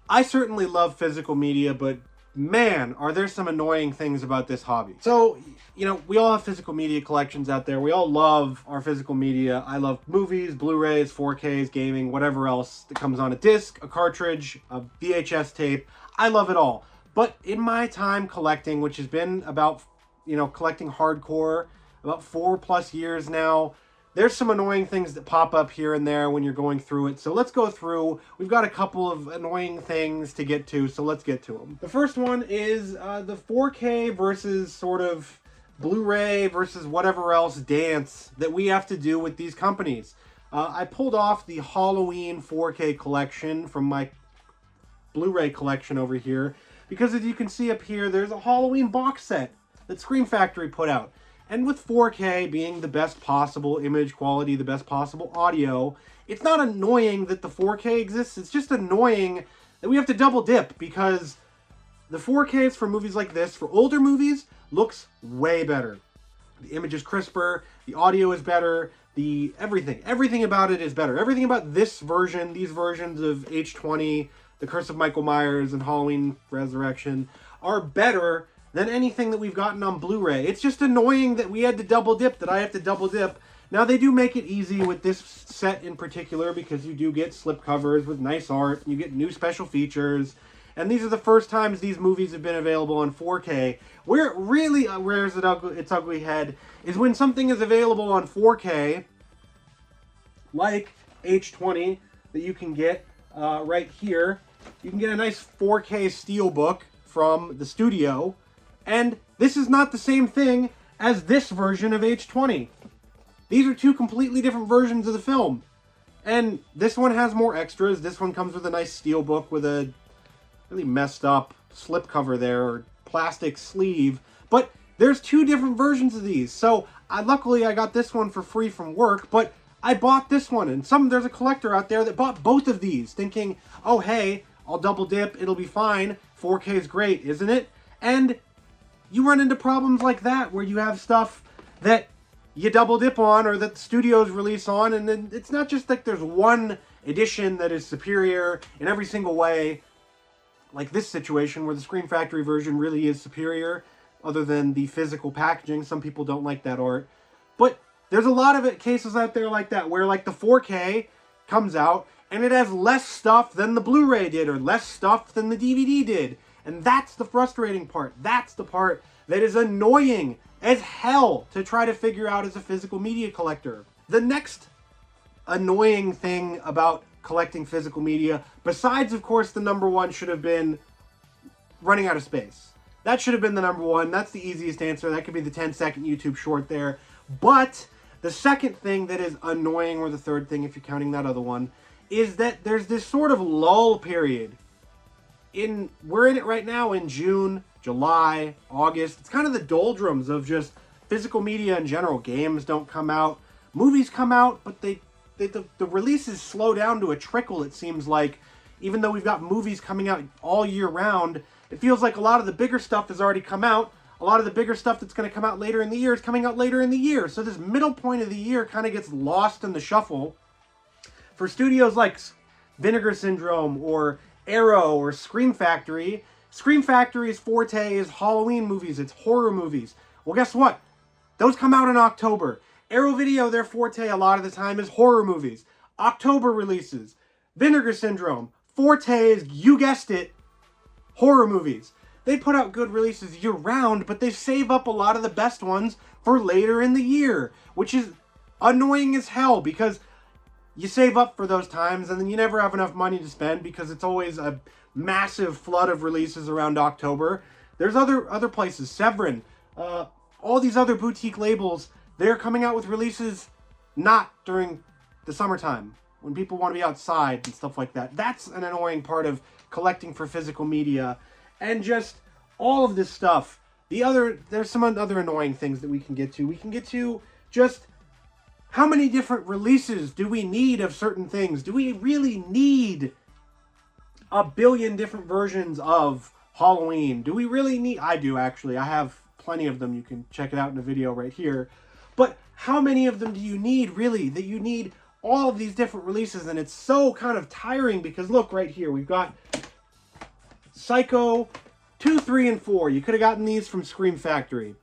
I certainly love physical media, but man, are there some annoying things about this hobby. So, we all have physical media collections out there. We all love our physical media. I love movies, Blu-rays, 4Ks, gaming, whatever else that comes on a disc, a cartridge, a VHS tape. I love it all. But in my time collecting, which has been about, collecting hardcore, about 4+ years now, there's some annoying things that pop up here and there when you're going through it. So let's go through. We've got a couple of annoying things to get to, so let's get to them. The first one is the 4K versus sort of Blu-ray versus whatever else dance that we have to do with these companies. I pulled off the Halloween 4K collection from my Blu-ray collection over here because, as you can see up here, there's a Halloween box set that Scream Factory put out. And with 4K being the best possible image quality, the best possible audio, it's not annoying that the 4K exists. It's just annoying that we have to double dip because the 4Ks for movies like this, for older movies, looks way better. The image is crisper, the audio is better, everything about it is better. Everything about this version, these versions of H20, The Curse of Michael Myers, and Halloween Resurrection are better than anything that we've gotten on Blu-ray. It's just annoying that we had to double dip, that I have to double dip. Now, they do make it easy with this set in particular because you do get slipcovers with nice art, you get new special features, and these are the first times these movies have been available on 4K. Where it really rears its ugly head is when something is available on 4K, like H20, that you can get right here. You can get a nice 4K steelbook from the studio, and this is not the same thing as this version of H20. These are two completely different versions of the film. And this one has more extras. This one comes with a nice steelbook with a really messed up slipcover there, or plastic sleeve. But there's two different versions of these. So luckily I got this one for free from work, but I bought this one. And there's a collector out there that bought both of these thinking, oh hey, I'll double dip, it'll be fine. 4K is great, isn't it? And you run into problems like that where you have stuff that you double dip on or that the studios release on, and then it's not just like there's one edition that is superior in every single way, like this situation where the Scream Factory version really is superior, other than the physical packaging. Some people don't like that art. But there's a lot of cases out there like that, where like the 4K comes out and it has less stuff than the Blu-ray did, or less stuff than the DVD did. And that's the frustrating part. That's the part that is annoying as hell to try to figure out as a physical media collector. The next annoying thing about collecting physical media, besides, of course, the number one should have been running out of space. That should have been the number one. That's the easiest answer. That could be the 10-second YouTube short there. But the second thing that is annoying, or the third thing if you're counting that other one, is that there's this sort of lull period. We're in it right now in June, July, August. It's kind of the doldrums of just physical media in general. Games don't come out. Movies come out, but the releases slow down to a trickle, it seems like. Even though we've got movies coming out all year round, it feels like a lot of the bigger stuff has already come out. A lot of the bigger stuff that's going to come out later in the year is coming out later in the year. So this middle point of the year kind of gets lost in the shuffle. For studios like Vinegar Syndrome or Arrow or Scream Factory's forte is Halloween movies, it's horror movies. Well, guess what? Those come out in October. Arrow Video, their forte a lot of the time is horror movies. October releases. Vinegar Syndrome, forte is, you guessed it, horror movies. They put out good releases year-round, but they save up a lot of the best ones for later in the year, which is annoying as hell because you save up for those times and then you never have enough money to spend because it's always a massive flood of releases around October. There's other places, Severin, all these other boutique labels, they're coming out with releases not during the summertime when people want to be outside and stuff like that. That's an annoying part of collecting for physical media. And just all of this stuff. There's some other annoying things that we can get to. We can get to just how many different releases do we need of certain things? Do we really need a billion different versions of Halloween? Do we really need... I do, actually. I have plenty of them. You can check it out in a video right here. But how many of them do you need, really? That you need all of these different releases, and it's so kind of tiring because look right here. We've got Psycho 2, 3, and 4. You could have gotten these from Scream Factory.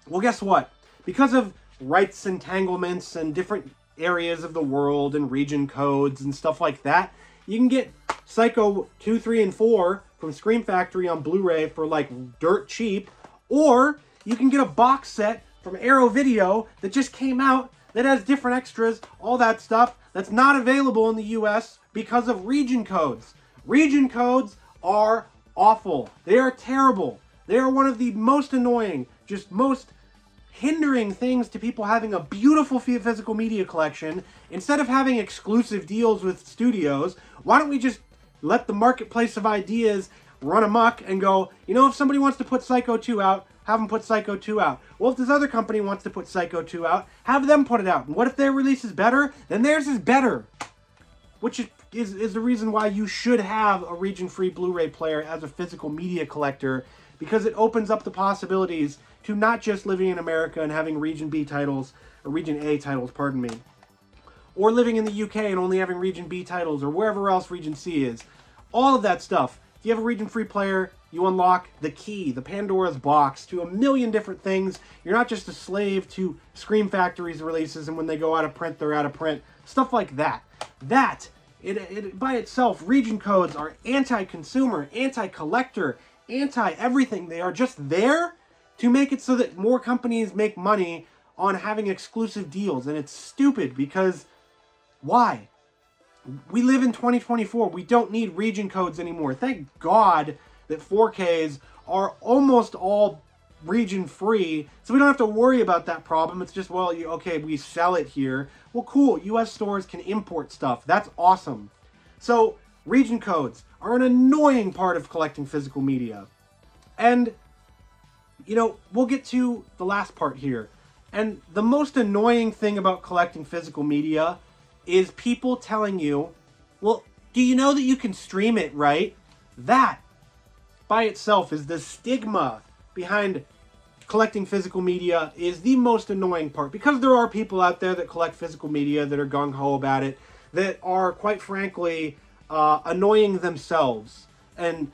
Well, guess what? Because of rights entanglements and different areas of the world and region codes and stuff like that, you can get Psycho 2, 3, and 4 from Scream Factory on Blu-ray for like dirt cheap, or you can get a box set from Arrow Video that just came out that has different extras, all that stuff that's not available in the US because of region codes. Region codes are awful. They are terrible. They are one of the most annoying, just most hindering things to people having a beautiful physical media collection. Instead of having exclusive deals with studios, why don't we just let the marketplace of ideas run amok and go, you know, if somebody wants to put Psycho 2 out, have them put Psycho 2 out. Well, if this other company wants to put Psycho 2 out, have them put it out. And what if their release is better? Then theirs is better. Which is the reason why you should have a region-free Blu-ray player as a physical media collector, because it opens up the possibilities to not just living in America and having Region B titles, or Region A titles, pardon me, or living in the UK and only having Region B titles, or wherever else Region C is. All of that stuff. If you have a region-free player, you unlock the key, the Pandora's box, to a million different things. You're not just a slave to Scream Factory's releases, and when they go out of print, they're out of print. Stuff like that. It by itself, region codes are anti-consumer, anti-collector, anti-everything. They are just there to make it so that more companies make money on having exclusive deals. And it's stupid because why? We live in 2024. We don't need region codes anymore. Thank God that 4Ks are almost all region free, so we don't have to worry about that problem. It's just, well, okay, we sell it here. Well, cool. US stores can import stuff. That's awesome. So region codes are an annoying part of collecting physical media. And you know, we'll get to the last part here. And the most annoying thing about collecting physical media is people telling you, well, do you know that you can stream it, right? That, by itself, is the stigma behind collecting physical media, is the most annoying part. Because there are people out there that collect physical media that are gung-ho about it, that are, quite frankly, annoying themselves. And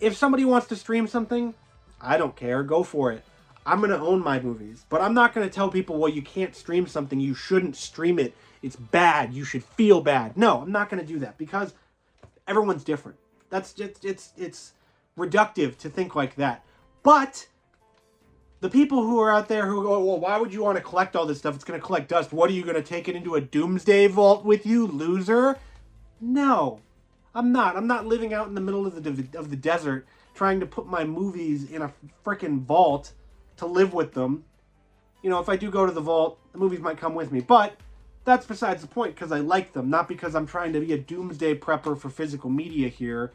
if somebody wants to stream something, I don't care. Go for it. I'm going to own my movies. But I'm not going to tell people, well, you can't stream something. You shouldn't stream it. It's bad. You should feel bad. No, I'm not going to do that because everyone's different. That's just, it's reductive to think like that. But the people who are out there who go, well, why would you want to collect all this stuff? It's going to collect dust. What, are you going to take it into a doomsday vault with you, loser? No, I'm not. I'm not living out in the middle of the desert trying to put my movies in a freaking vault to live with them. You know, if I do go to the vault, the movies might come with me. But that's besides the point, because I like them, not because I'm trying to be a doomsday prepper for physical media here.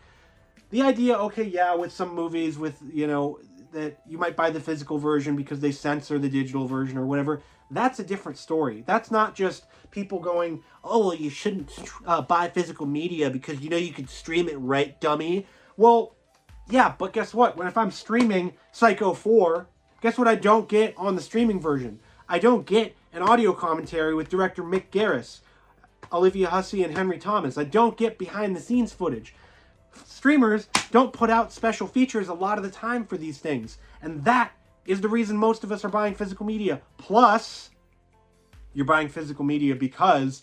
The idea, okay, yeah, with some movies, with, you know, that you might buy the physical version because they censor the digital version or whatever, that's a different story. That's not just people going, oh, well, you shouldn't buy physical media because, you know, you can stream it, right, dummy? Well, yeah, but guess what? If I'm streaming Psycho 4, guess what I don't get on the streaming version? I don't get an audio commentary with director Mick Garris, Olivia Hussey, and Henry Thomas. I don't get behind-the-scenes footage. Streamers don't put out special features a lot of the time for these things. And that is the reason most of us are buying physical media. Plus, you're buying physical media because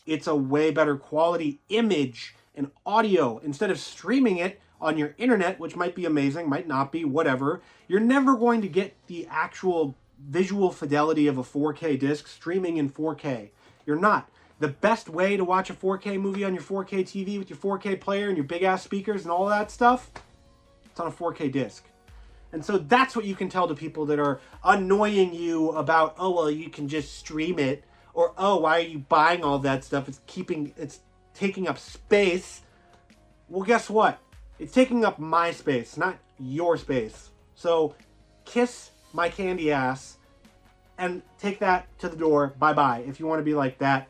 it's a way better quality image and audio. Instead of streaming it on your internet, which might be amazing, might not be, whatever, you're never going to get the actual visual fidelity of a 4K disc streaming in 4K. You're not. The best way to watch a 4K movie on your 4K TV with your 4K player and your big-ass speakers and all that stuff, it's on a 4K disc. And so that's what you can tell to people that are annoying you about, oh, well, you can just stream it, or, oh, why are you buying all that stuff? It's taking up space. Well, guess what? It's taking up my space, not your space. So kiss my candy ass and take that to the door. Bye-bye, if you want to be like that.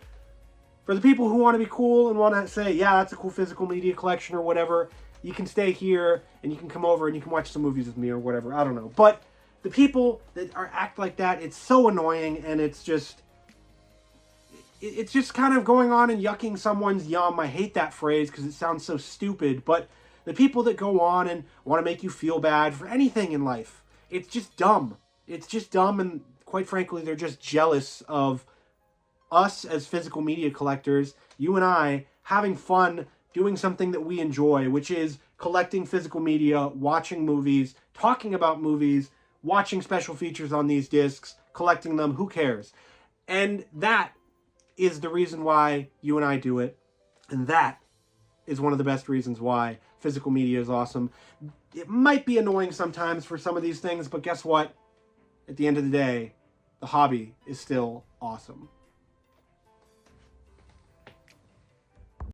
For the people who want to be cool and want to say, yeah, that's a cool physical media collection or whatever, you can stay here and you can come over and you can watch some movies with me or whatever. I don't know. But the people that act like that, it's so annoying, and it's just kind of going on and yucking someone's yum. I hate that phrase because it sounds so stupid, but The people that go on and want to make you feel bad for anything in life. It's just dumb. It's just dumb, and quite frankly, they're just jealous of us as physical media collectors, you and I, having fun doing something that we enjoy, which is collecting physical media, watching movies, talking about movies, watching special features on these discs, collecting them, who cares? And that is the reason why you and I do it. And that is one of the best reasons why physical media is awesome. It might be annoying sometimes for some of these things, but guess what? At the end of the day, the hobby is still awesome.